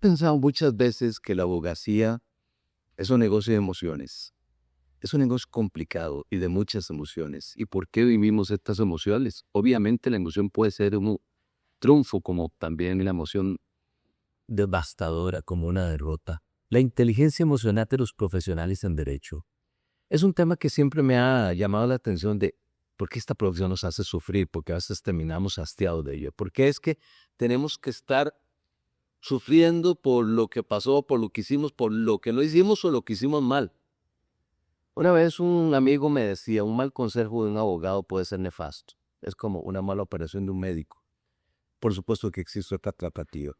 pensado muchas veces que la abogacía es un negocio de emociones. Es un negocio complicado y de muchas emociones. ¿Y por qué vivimos estas emociones? Obviamente la emoción puede ser un triunfo, como también la emoción devastadora, como una derrota. La inteligencia emocional de los profesionales en derecho es un tema que siempre me ha llamado la atención de por qué esta profesión nos hace sufrir, porque a veces terminamos hastiados de ello. ¿Por qué es que tenemos que estar sufriendo por lo que pasó, por lo que hicimos, por lo que no hicimos o lo que hicimos mal? Una vez un amigo me decía, un mal consejo de un abogado puede ser nefasto. Es como una mala operación de un médico. Por supuesto que existe otra alternativa.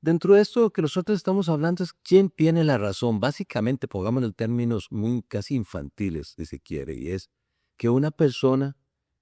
Dentro de esto, lo que nosotros estamos hablando es quién tiene la razón. Básicamente, pongámoslo en términos muy casi infantiles, si se quiere, y es que una persona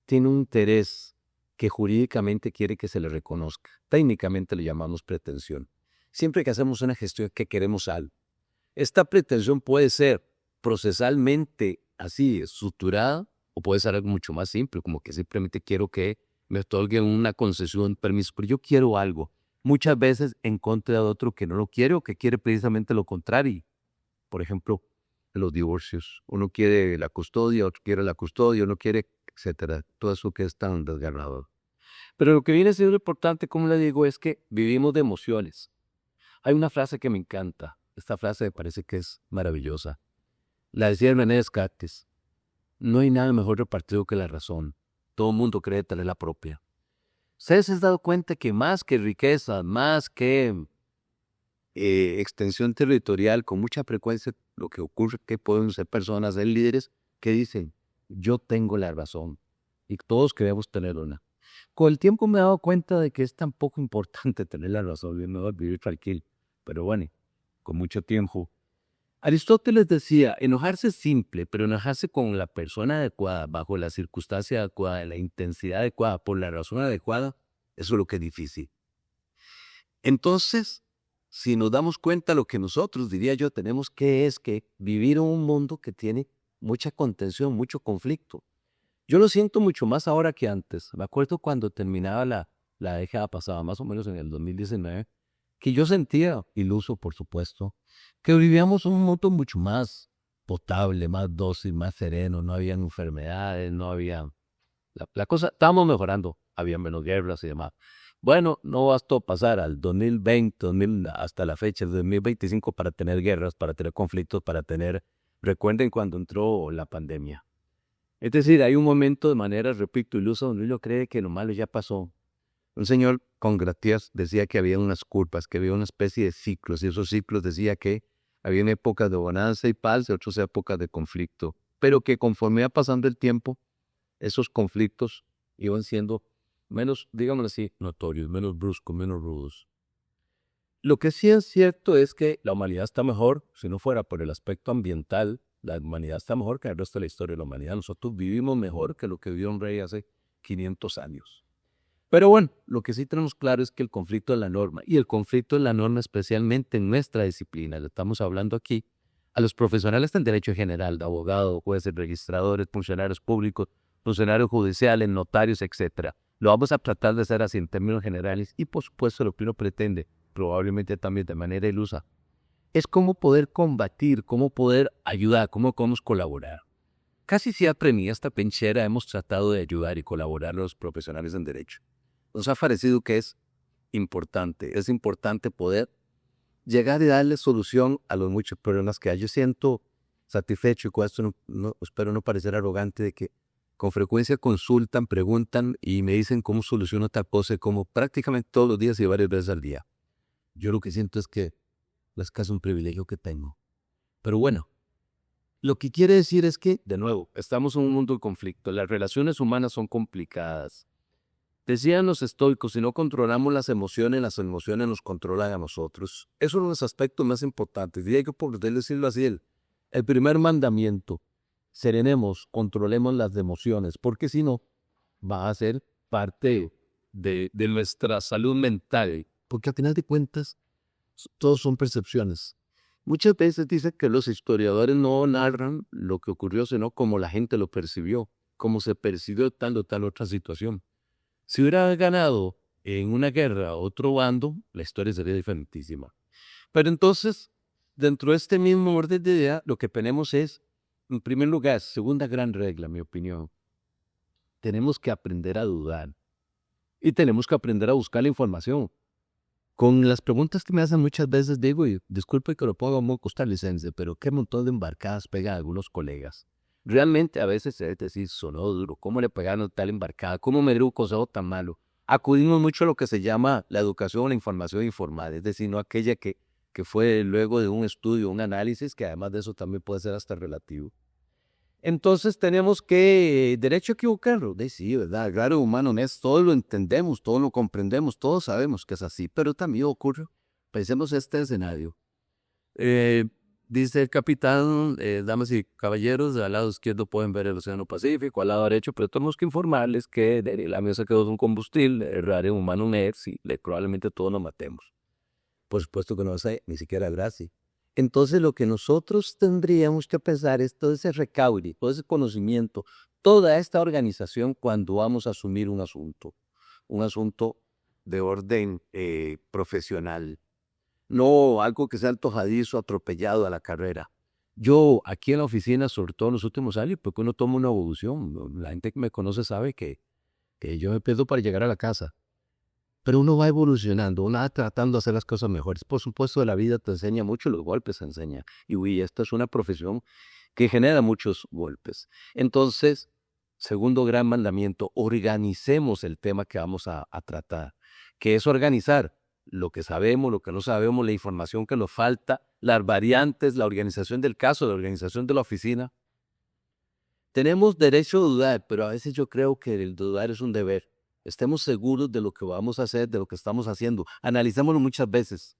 tiene un interés que jurídicamente quiere que se le reconozca. Técnicamente le llamamos pretensión. Siempre que hacemos una gestión que queremos algo, esta pretensión puede ser procesalmente así estructurada o puede ser algo mucho más simple, como que simplemente quiero que me otorguen una concesión, permiso, pero yo quiero algo. Muchas veces en contra de otro que no lo quiere o que quiere precisamente lo contrario. Por ejemplo, en los divorcios. Uno quiere la custodia, otro quiere la custodia, uno quiere, etcétera. Todo eso que es tan desgarrador. Pero lo que viene siendo importante, como le digo, es que vivimos de emociones. Hay una frase que me encanta. Esta frase me parece que es maravillosa. La decía René Descartes. No hay nada mejor repartido que la razón. Todo el mundo cree tener la propia. ¿Ustedes se han dado cuenta que más que riqueza, más que extensión territorial, con mucha frecuencia lo que ocurre es que pueden ser personas, ser líderes que dicen, yo tengo la razón y todos queremos tener una? Con el tiempo me he dado cuenta de que es tan poco importante tener la razón, es mejor vivir tranquilo. Pero bueno, con mucho tiempo. Aristóteles decía, enojarse es simple, pero enojarse con la persona adecuada, bajo la circunstancia adecuada, en la intensidad adecuada, por la razón adecuada, eso es lo que es difícil. Entonces, si nos damos cuenta lo que nosotros, diría yo, tenemos que es que vivir en un mundo que tiene mucha contención, mucho conflicto. Yo lo siento mucho más ahora que antes. Me acuerdo cuando terminaba la década pasada, más o menos en el 2019, que yo sentía, iluso por supuesto, que vivíamos un mundo mucho más potable, más dócil, más sereno, no había enfermedades, no había... La cosa, estábamos mejorando, había menos guerras y demás. Bueno, no bastó pasar al 2020, hasta la fecha de 2025 para tener guerras, para tener conflictos, para tener... Recuerden cuando entró la pandemia. Es decir, hay un momento de manera, repito, ilusa, donde uno cree que lo malo ya pasó. Un señor con Gratías decía que había unas curvas, que había una especie de ciclos, y esos ciclos decía que había épocas de bonanza y paz y otras épocas de conflicto, pero que conforme iba pasando el tiempo, esos conflictos iban siendo menos, digámoslo así, notorios, menos bruscos, menos rudos. Lo que sí es cierto es que la humanidad está mejor, si no fuera por el aspecto ambiental, la humanidad está mejor que el resto de la historia de la humanidad. Nosotros vivimos mejor que lo que vivió un rey hace 500 años. Pero bueno, lo que sí tenemos claro es que el conflicto es la norma, y el conflicto es la norma especialmente en nuestra disciplina. Le estamos hablando aquí a los profesionales del derecho general, de abogados, jueces, registradores, funcionarios públicos, funcionarios judiciales, notarios, etcétera. Lo vamos a tratar de hacer así en términos generales y por supuesto lo que uno pretende, probablemente también de manera ilusa, es cómo poder combatir, cómo poder ayudar, cómo podemos colaborar. Casi siempre en esta penchera hemos tratado de ayudar y colaborar a los profesionales en derecho. Nos ha parecido que es importante poder llegar y darle solución a los muchos problemas que hay. Yo siento satisfecho y con esto espero no parecer arrogante de que con frecuencia consultan, preguntan y me dicen cómo soluciono tal cosa, como prácticamente todos los días y varias veces al día. Yo lo que siento es que es casi un privilegio que tengo. Pero bueno, lo que quiere decir es que, de nuevo, estamos en un mundo de conflicto. Las relaciones humanas son complicadas. Decían los estoicos, si no controlamos las emociones nos controlan a nosotros. Eso es uno de los aspectos más importantes. Diría yo, por decirlo así, el primer mandamiento. Serenemos, controlemos las emociones, porque si no, va a ser parte de nuestra salud mental. Porque al final de cuentas, todos son percepciones. Muchas veces dicen que los historiadores no narran lo que ocurrió, sino como la gente lo percibió, cómo se percibió tal o tal otra situación. Si hubiera ganado en una guerra a otro bando, la historia sería diferentísima. Pero entonces, dentro de este mismo orden de idea, lo que tenemos es, en primer lugar, segunda gran regla, en mi opinión, tenemos que aprender a dudar y tenemos que aprender a buscar la información. Con las preguntas que me hacen muchas veces digo, y disculpe que lo ponga muy costarricense, pero qué montón de embarcadas pegan algunos colegas. Realmente a veces es decir, sonó duro, ¿cómo le pegaron tal embarcada? ¿Cómo me dio un consejo tan malo? Acudimos mucho a lo que se llama la educación o la información informal, es decir, no aquella que fue luego de un estudio, un análisis, que además de eso también puede ser hasta relativo. Entonces tenemos que derecho a equivocarlo. Sí, ¿verdad? Claro, humano, es todo lo entendemos, todo lo comprendemos, todos sabemos que es así, pero también ocurre. Pensemos este escenario. Eh, Dice el capitán, damas y caballeros, al lado izquierdo pueden ver el Océano Pacífico, al lado derecho, pero tenemos que informarles que la mesa quedó sin combustible, errar humano es y probablemente todos nos matemos. Por supuesto que no sé, ni siquiera gracia. Entonces lo que nosotros tendríamos que pensar es todo ese recaudo, todo ese conocimiento, toda esta organización cuando vamos a asumir un asunto de orden profesional, no algo que sea antojadizo, atropellado a la carrera. Yo aquí en la oficina, sobre todo en los últimos años, porque uno toma una evolución, la gente que me conoce sabe que yo me pedo para llegar a la casa. Pero uno va evolucionando, uno va tratando de hacer las cosas mejores. Por supuesto, la vida te enseña mucho, los golpes te enseñan. Y uy, esta es una profesión que genera muchos golpes. Entonces, segundo gran mandamiento, organicemos el tema que vamos a tratar. ¿Qué es organizar? Lo que sabemos, lo que no sabemos, la información que nos falta, las variantes, la organización del caso, la organización de la oficina. Tenemos derecho a dudar, pero a veces yo creo que el dudar es un deber. Estemos seguros de lo que vamos a hacer, de lo que estamos haciendo. Analicémoslo muchas veces.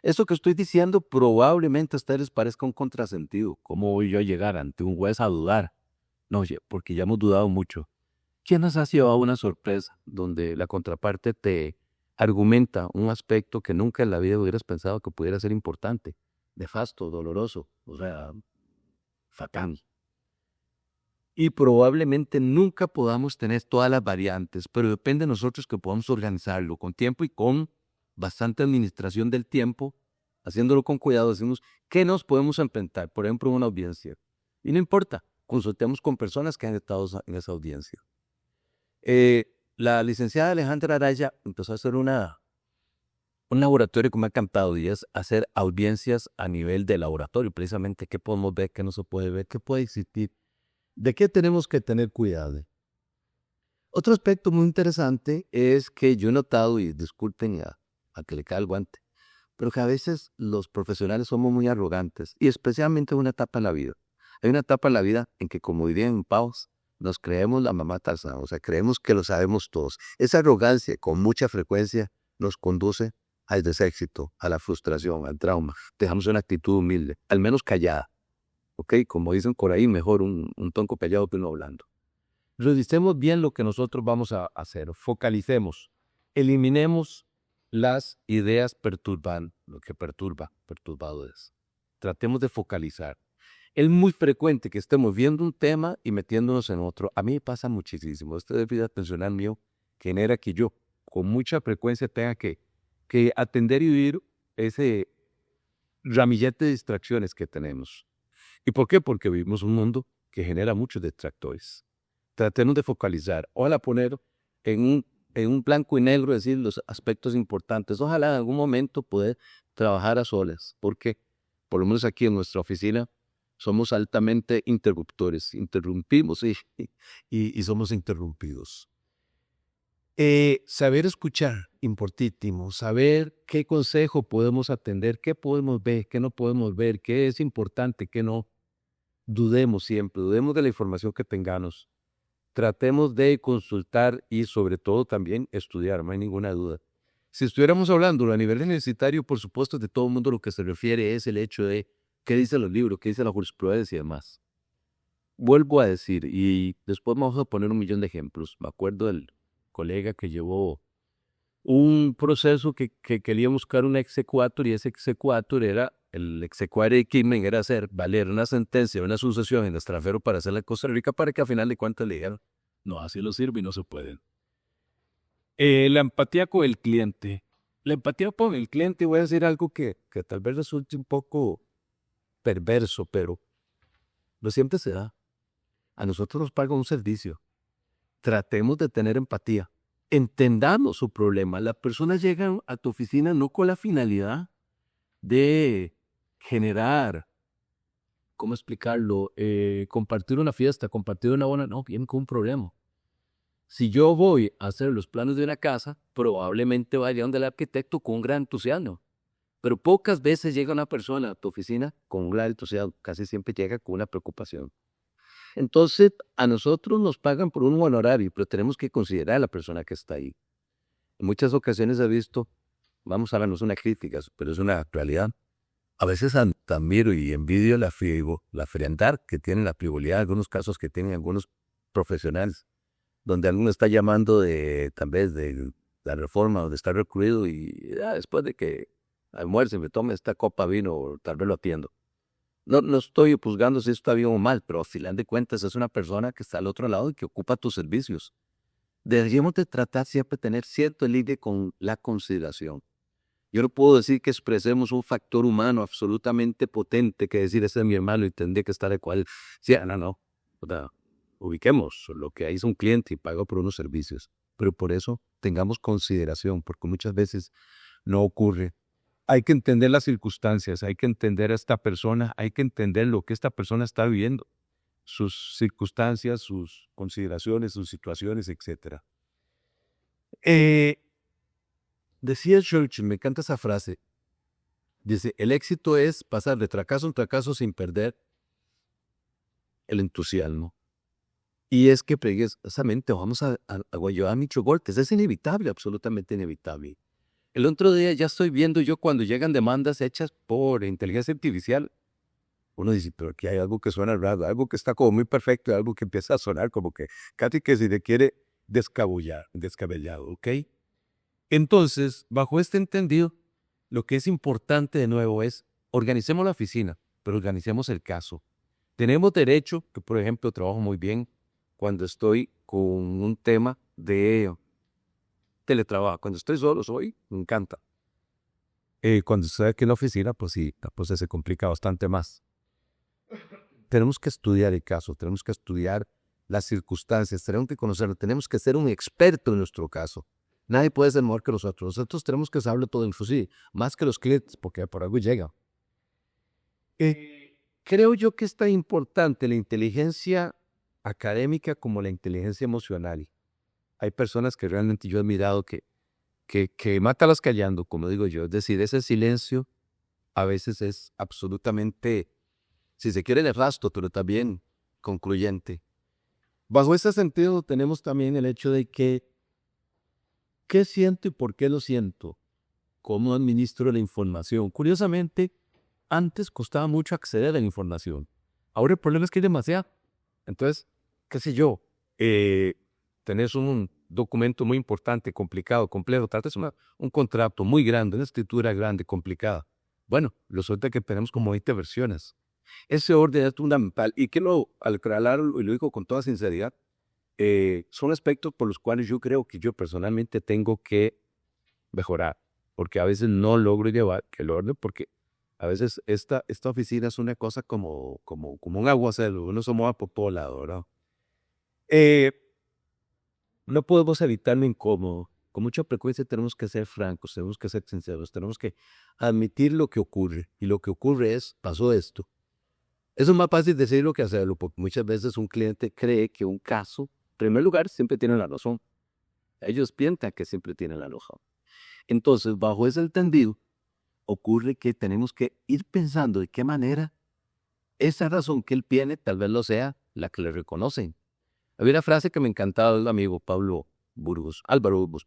Eso que estoy diciendo probablemente a ustedes les parezca un contrasentido. ¿Cómo voy yo a llegar ante un juez a dudar? No, oye, porque ya hemos dudado mucho. ¿Quién nos ha llevado una sorpresa donde la contraparte te argumenta un aspecto que nunca en la vida hubieras pensado que pudiera ser importante? Nefasto, doloroso, o sea, fatal. Y probablemente nunca podamos tener todas las variantes, pero depende de nosotros que podamos organizarlo con tiempo y con bastante administración del tiempo, haciéndolo con cuidado, decimos qué nos podemos enfrentar, por ejemplo, en una audiencia. Y no importa, consultemos con personas que han estado en esa audiencia. La licenciada Alejandra Araya empezó a hacer un laboratorio que me ha encantado y es hacer audiencias a nivel de laboratorio, precisamente qué podemos ver, qué no se puede ver, qué puede existir. ¿De qué tenemos que tener cuidado? Otro aspecto muy interesante es que yo he notado, y disculpen a que le cae el guante, pero que a veces los profesionales somos muy arrogantes, y especialmente en una etapa en la vida. Hay una etapa en la vida en que, como dirían en Pavos, nos creemos la mamá Tarzán, o sea, creemos que lo sabemos todos. Esa arrogancia con mucha frecuencia nos conduce al deséxito, a la frustración, al trauma. Dejamos una actitud humilde, al menos callada. ¿Ok? Como dicen por ahí, mejor un tonco callado que uno hablando. Revisemos bien lo que nosotros vamos a hacer, focalicemos, eliminemos las ideas perturbantes, lo que perturbado es. Tratemos de focalizar. Es muy frecuente que estemos viendo un tema y metiéndonos en otro. A mí me pasa muchísimo. Este déficit atencional mío genera que yo con mucha frecuencia tenga que atender y vivir ese ramillete de distracciones que tenemos. ¿Y por qué? Porque vivimos un mundo que genera muchos distractores. Tratemos de focalizar, ojalá poner en un blanco y negro, decir los aspectos importantes. Ojalá en algún momento poder trabajar a solas, porque por lo menos aquí en nuestra oficina somos altamente interruptores, interrumpimos y somos interrumpidos. Saber escuchar, importantísimo, saber qué consejo podemos atender, qué podemos ver, qué no podemos ver, qué es importante, qué no. Dudemos siempre, dudemos de la información que tengamos. Tratemos de consultar y sobre todo también estudiar, no hay ninguna duda. Si estuviéramos hablando a nivel universitario, por supuesto, de todo el mundo lo que se refiere es el hecho de qué dicen los libros, qué dice la jurisprudencia y demás. Vuelvo a decir, y después vamos a poner un millón de ejemplos. Me acuerdo del colega que llevó un proceso que quería buscar un exequatur y ese exequatur era, el exequatur de crimen era hacer valer una sentencia, una sucesión en el extranjero para hacerla en Costa Rica para que a final de cuentas le dijeran, no, así lo sirve y no se pueden. La empatía con el cliente. La empatía con el cliente, voy a decir algo que tal vez resulte un poco perverso, pero no siempre se da. A nosotros nos pagan un servicio. Tratemos de tener empatía. Entendamos su problema. Las personas llegan a tu oficina no con la finalidad de generar, ¿cómo explicarlo? Compartir una fiesta, compartir una buena... No, vienen con un problema. Si yo voy a hacer los planos de una casa, probablemente vaya donde el arquitecto con un gran entusiasmo. Pero pocas veces llega una persona a tu oficina con un gran entusiasmo. Casi siempre llega con una preocupación. Entonces, a nosotros nos pagan por un honorario, pero tenemos que considerar a la persona que está ahí. En muchas ocasiones he visto, vamos a ver, no es una crítica, pero es una realidad. A veces admiro y envidio la frialdad que tienen, la frivolidad, algunos casos que tienen algunos profesionales, donde alguno está llamando tal vez de la reforma, donde está recluido y después de que almuerce me tome esta copa de vino, tal vez lo atiendo. No estoy juzgando si esto está bien o mal, pero al final de cuentas es una persona que está al otro lado y que ocupa tus servicios. Deberíamos de tratar siempre de tener cierto límite con la consideración. Yo no puedo decir que expresemos un factor humano absolutamente potente, que decir, ese es mi hermano y tendría que estar de cual. Sí, no. O sea, ubiquemos, lo que hay es un cliente y paga por unos servicios. Pero por eso tengamos consideración, porque muchas veces no ocurre. Hay que entender las circunstancias, hay que entender a esta persona, hay que entender lo que esta persona está viviendo, sus circunstancias, sus consideraciones, sus situaciones, etc. Decía Churchill, me encanta esa frase, dice, el éxito es pasar de fracaso en fracaso sin perder el entusiasmo. Y es que precisamente vamos a llevar muchos golpes, es inevitable, absolutamente inevitable. El otro día ya estoy viendo yo cuando llegan demandas hechas por inteligencia artificial. Uno dice, pero aquí hay algo que suena raro, algo que está como muy perfecto, algo que empieza a sonar como que casi que se le quiere descabellado, ¿ok? Entonces, bajo este entendido, lo que es importante de nuevo es, organicemos la oficina, pero organicemos el caso. Tenemos derecho, que por ejemplo trabajo muy bien cuando estoy con un tema de teletrabajo. Cuando estoy solo, me encanta. Cuando estoy aquí en la oficina, pues sí, la cosa se complica bastante más. Tenemos que estudiar el caso, tenemos que estudiar las circunstancias, tenemos que conocerlo, tenemos que ser un experto en nuestro caso. Nadie puede ser mejor que nosotros. Nosotros tenemos que saberlo todo, inclusive, más que los clientes, porque por algo llega. Creo yo que es tan importante la inteligencia académica como la inteligencia emocional. Hay personas que realmente yo he admirado que mátalas callando, como digo yo. Es decir, ese silencio a veces es absolutamente, si se quiere, nefasto, pero también concluyente. Bajo ese sentido tenemos también el hecho de que, ¿qué siento y por qué lo siento? ¿Cómo administro la información? Curiosamente, antes costaba mucho acceder a la información. Ahora el problema es que hay demasiado. Entonces, qué sé yo, tenés un documento muy importante, complicado, complejo, tal vez un contrato muy grande, una escritura grande, complicada. Bueno, resulta que tenemos como 20 versiones. Ese orden es fundamental y que al aclararlo, y lo digo con toda sinceridad, son aspectos por los cuales yo creo que yo personalmente tengo que mejorar, porque a veces no logro llevar el orden, porque a veces esta oficina es una cosa como un aguacero, uno se mueve por todo lado, ¿verdad? No podemos evitar lo incómodo. Con mucha frecuencia tenemos que ser francos, tenemos que ser sinceros, tenemos que admitir lo que ocurre. Y lo que ocurre es, pasó esto. Eso es más fácil decirlo que hacerlo, porque muchas veces un cliente cree que un caso, en primer lugar, siempre tiene la razón. Ellos piensan que siempre tienen la razón. Entonces, bajo ese entendido, ocurre que tenemos que ir pensando de qué manera esa razón que él tiene tal vez lo sea la que le reconocen. Había una frase que me encantaba del amigo Álvaro Burgos,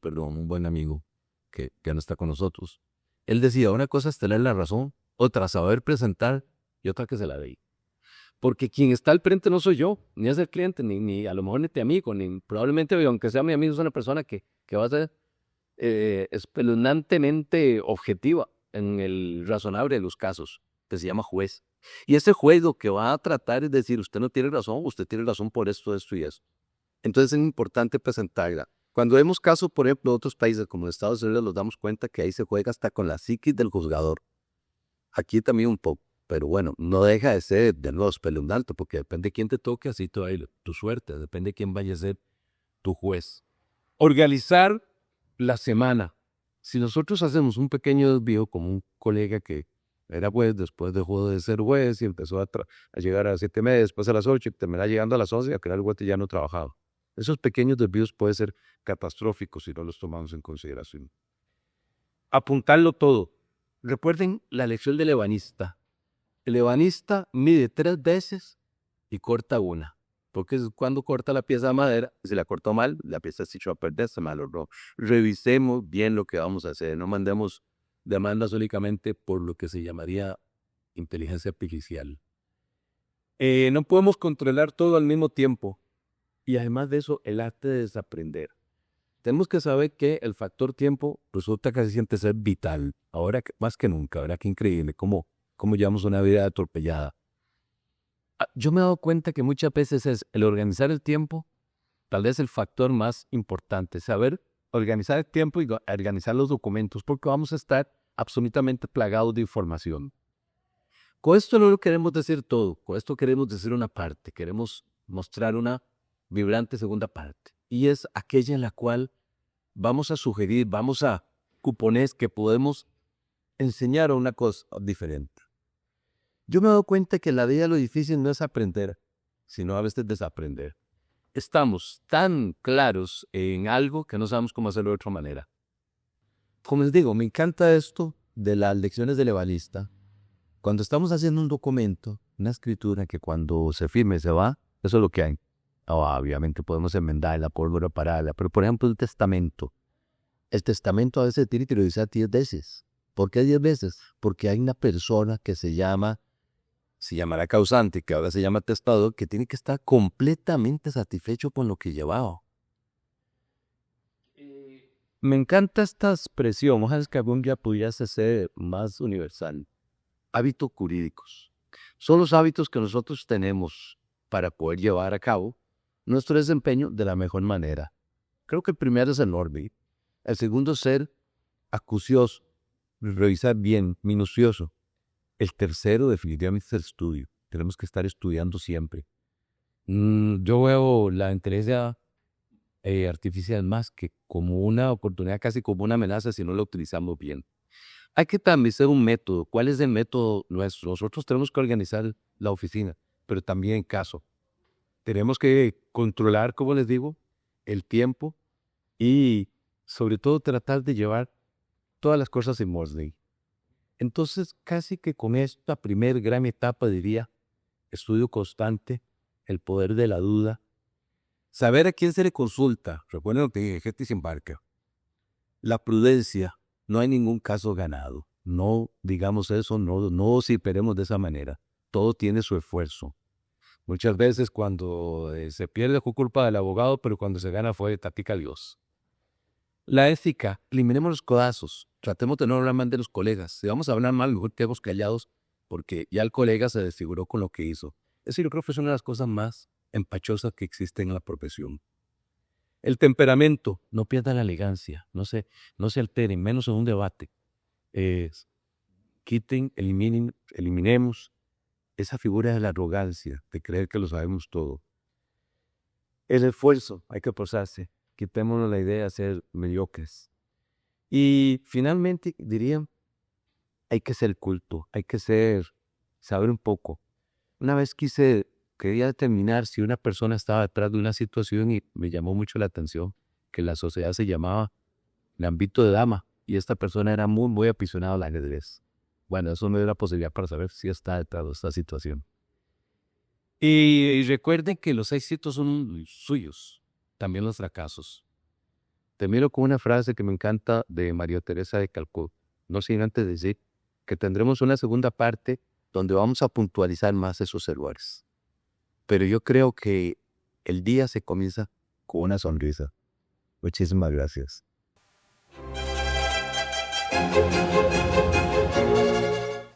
perdón, un buen amigo que ya no está con nosotros. Él decía, una cosa es tener la razón, otra saber presentar y otra que se la dé. Porque quien está al frente no soy yo, ni es el cliente, ni a lo mejor ni tu amigo, ni probablemente, aunque sea mi amigo, es una persona que va a ser espeluznantemente objetiva en el razonable de los casos, que se llama juez. Y ese juez lo que va a tratar es decir, usted no tiene razón, usted tiene razón por esto, esto y esto. Entonces es importante presentarla. Cuando vemos casos, por ejemplo, de otros países como Estados Unidos, nos damos cuenta que ahí se juega hasta con la psiquis del juzgador. Aquí también un poco, pero bueno, no deja de ser de nuevo espeluznante, porque depende de quién te toque, así te va a ir tu suerte, depende de quién vaya a ser tu juez. Organizar la semana. Si nosotros hacemos un pequeño desvío, como un colega que era juez, después dejó de ser juez y empezó a llegar a las 7:30, después a las 8, y terminaba llegando a las 11, y al final el juez ya no trabajaba. Esos pequeños desvíos pueden ser catastróficos si no los tomamos en consideración. Apuntarlo todo. Recuerden la lección del ebanista. El ebanista mide 3 veces y corta una. Porque cuando corta la pieza de madera, si la cortó mal, la pieza se echó a perder, se malogró. Revisemos bien lo que vamos a hacer. No mandemos demandas únicamente por lo que se llamaría inteligencia artificial. No podemos controlar todo al mismo tiempo. Y además de eso, el arte de desaprender. Tenemos que saber que el factor tiempo resulta casi siempre ser vital. Ahora más que nunca, ¿verdad? Qué increíble cómo llevamos una vida atropellada. Yo me he dado cuenta que muchas veces es el organizar el tiempo, tal vez el factor más importante. Saber organizar el tiempo y organizar los documentos, porque vamos a estar absolutamente plagados de información. Con esto no lo queremos decir todo, con esto queremos decir una parte, queremos mostrar una vibrante segunda parte, y es aquella en la cual vamos a sugerir, vamos a cupones que podemos enseñar una cosa diferente. Yo me he dado cuenta que en la vida lo difícil no es aprender, sino a veces desaprender. Estamos tan claros en algo que no sabemos cómo hacerlo de otra manera. Como les digo, me encanta esto de las lecciones del ebanista. Cuando estamos haciendo un documento, una escritura que cuando se firme se va, eso es lo que hay. Obviamente podemos enmendarla, podemos repararla, pero por ejemplo el testamento. El testamento a veces tiene que revisar 10 veces. ¿Por qué 10 veces? Porque hay una persona que se llamará causante, que ahora se llama testador, que tiene que estar completamente satisfecho con lo que llevaba. Me encanta esta expresión, ojalá que algún día pudiese ser más universal. Hábitos jurídicos. Son los hábitos que nosotros tenemos para poder llevar a cabo nuestro desempeño de la mejor manera. Creo que el primero es el orden. El segundo es ser acucioso, revisar bien, minucioso. El tercero definitivamente es el estudio. Tenemos que estar estudiando siempre. Yo veo la inteligencia artificial más que como una oportunidad, casi como una amenaza si no la utilizamos bien. Hay que también ser un método. ¿Cuál es el método nuestro? Nosotros tenemos que organizar la oficina, pero también en caso. Tenemos que controlar, como les digo, el tiempo y sobre todo tratar de llevar todas las cosas en orden. Entonces, casi que con esta primer gran etapa diría, estudio constante, el poder de la duda, saber a quién se le consulta. Recuerden lo que dije, gente sin barca. La prudencia, no hay ningún caso ganado. No digamos eso, no esperemos de esa manera. Todo tiene su esfuerzo. Muchas veces cuando se pierde fue culpa del abogado, pero cuando se gana fue tatica Dios. La ética, eliminemos los codazos, tratemos de no hablar mal de los colegas. Si vamos a hablar mal, mejor quedemos callados, porque ya el colega se desfiguró con lo que hizo. Eso yo creo que es una de las cosas más empachosas que existen en la profesión. El temperamento, no pierdan la elegancia, no se alteren, menos en un debate. Eliminemos esa figura de la arrogancia, de creer que lo sabemos todo. El esfuerzo, hay que esforzarse. Quitémonos la idea de ser mediocres. Y finalmente diría, hay que ser culto, hay que saber un poco. Una vez quería determinar si una persona estaba detrás de una situación y me llamó mucho la atención que la sociedad se llamaba Gambito de Dama y esta persona era muy, muy aficionada al ajedrez. Bueno, eso no era posibilidad para saber si está detrás de esta situación. Y recuerden que los éxitos son suyos, también los fracasos. Termino con una frase que me encanta de María Teresa de Calcuta. No sin antes decir que tendremos una segunda parte donde vamos a puntualizar más esos errores. Pero yo creo que el día se comienza con una sonrisa. Muchísimas gracias.